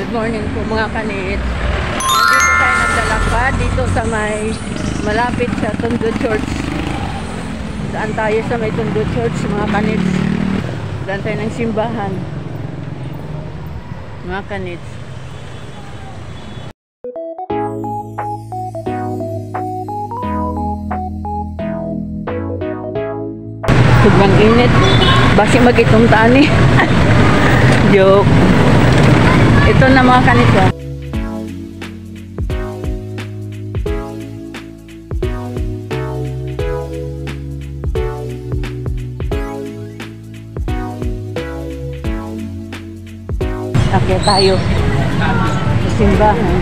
Good morning po mga kanit. Nandito tayo naglalakad dito sa may malapit sa Tondo Church. Daan tayo sa may Tondo Church mga kanit. Daan tayo ng simbahan mga kanit. Sobrang init. Basi mag-itong tani. Joke. Ito na mga kanito. Akyat tayo sa simbahan.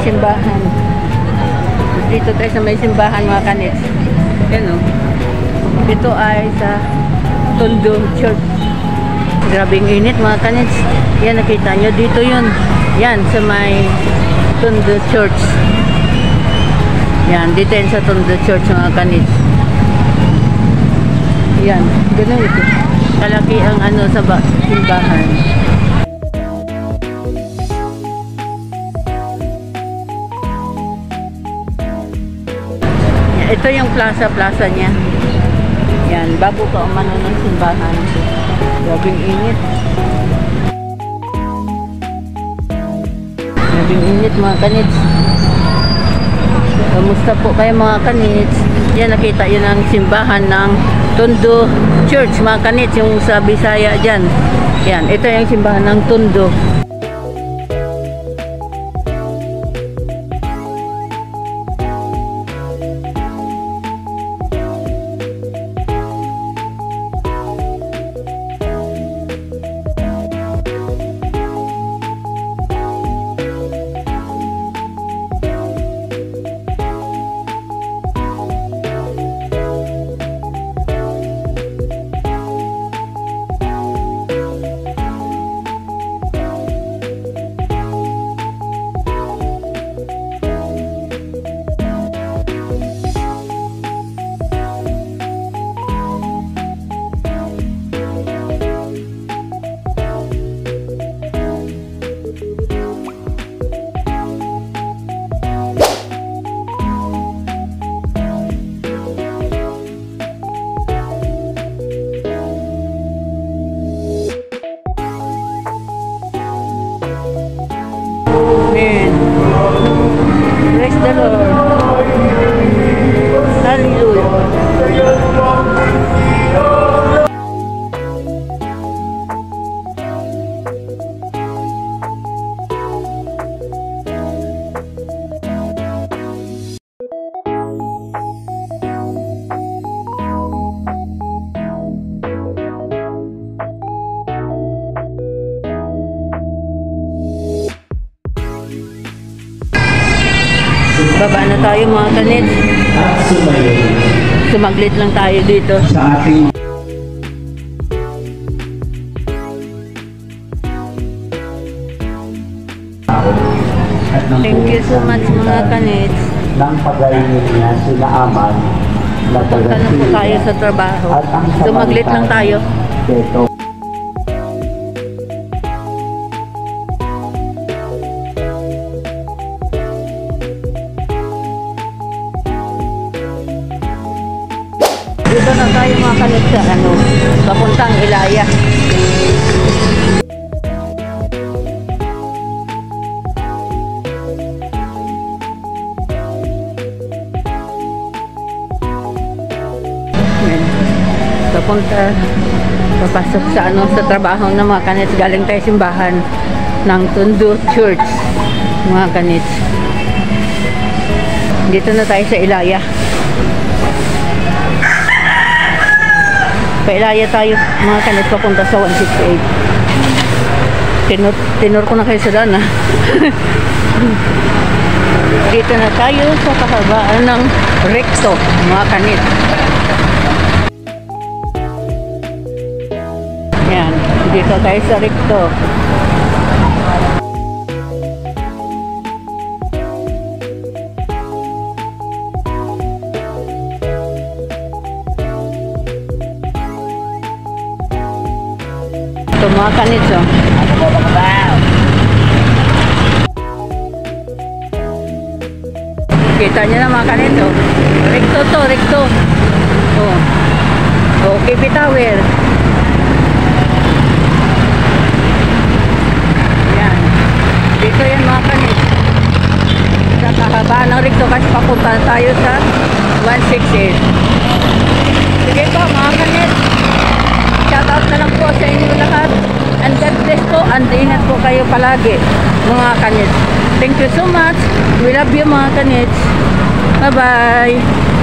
Simbahan. Dito tayo sa may simbahan mga kanits. Yan o. Ito ay sa Tondo Church. Grabing init mga kanits. Yan nakita nyo. Dito yun. Yan sa may Tondo Church. Yan. Dito yan sa Tondo Church mga kanits. Yan. Ganun ito. Kalaki ang ano sa simbahan. Ito yung plaza niya. Yan, bago ka umano ng simbahan. Grabing init. Grabing init mga kanits. Kamusta po kayo mga kanits? Yan, nakita yun ang simbahan ng Tondo Church mga kanits. Yung sa Bisaya dyan. Yan, ito yung simbahan ng Tondo. Praise the Lord. Hallelujah. Baba na tayo mga kanit. Sumaglit lang tayo dito. Thank you so much mga kanit. Nang pagayin niya sila aman. Punta na po tayo sa trabaho. Sumaglit lang tayo. Dito. Dito na tayo mga kanit sa papuntang Ilaya. Papasok sa sa trabaho ng mga kanit. Galing tayo simbahan ng Tondo Church mga kanit. Dito na tayo sa Ilaya. Pailaya tayo mga kanit papunta sa 168. Tinor ko na kayo sa daan. Dito na tayo sa kahabaan ng Recto, mga kanit. Yan. Dito tayo sa Recto. Ito mga kanits, oh. Kita nyo na mga kanits, oh. Recto to, Recto. Oh. Oh, KP Tower. Yan. Dito yan mga kanits. Sa kahabaan ng Recto kasi papunta tayo sa 168. Sige po mga kanits. Shoutout na lang po sa inyo lahat. And God bless po. And ingat po kayo palagi mga kanits. Thank you so much. We love you mga kanits. Bye-bye.